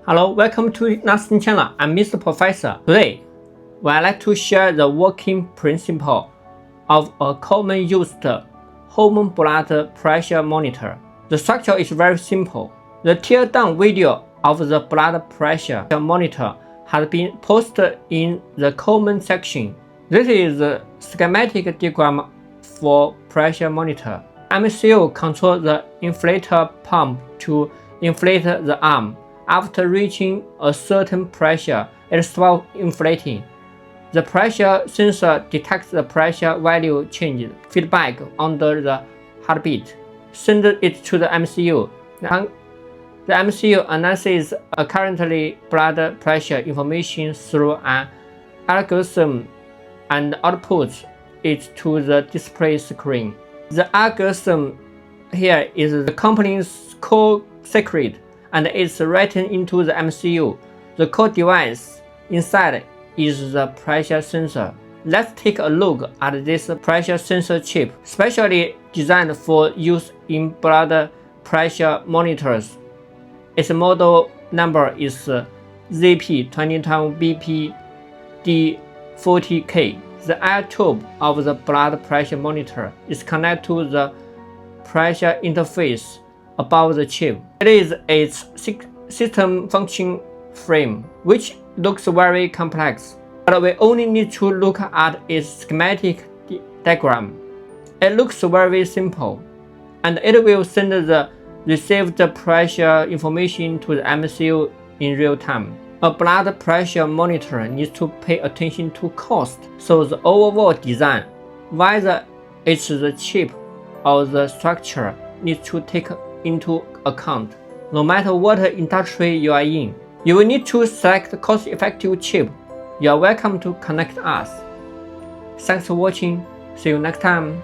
Hello, welcome to Nursing Channel. I'm Mr. Professor. Today, I'd like to share the working principle of a common used home blood pressure monitor. The structure is very simple. The tear-down video of the blood pressure monitor has been posted in the comment section. This is the schematic diagram for pressure monitor. MCU controls the inflator pump to inflate the arm. After reaching a certain pressure, it stops inflating. The pressure sensor detects the pressure value change feedback under the heartbeat, sends it to the MCU. The MCU analyzes a currently blood pressure information through an algorithm and outputs it to the display screen. The algorithm here is the company's core secret, and it's written into the MCU. The core device inside is the pressure sensor. Let's take a look at this pressure sensor chip, specially designed for use in blood pressure monitors. Its model number is ZP2010BP-D40K. The air tube of the blood pressure monitor is connected to the pressure interface above the chip. It is its system function frame, which looks very complex, but we only need to look at its schematic diagram. It looks very simple, and it will send the received pressure information to the MCU in real time. A blood pressure monitor needs to pay attention to cost, so the overall design, whether it's the chip or the structure, needs to take into account. No matter what industry you are in, you will need to select cost-effective chip. You are welcome to connect us. Thanks for watching. See you next time.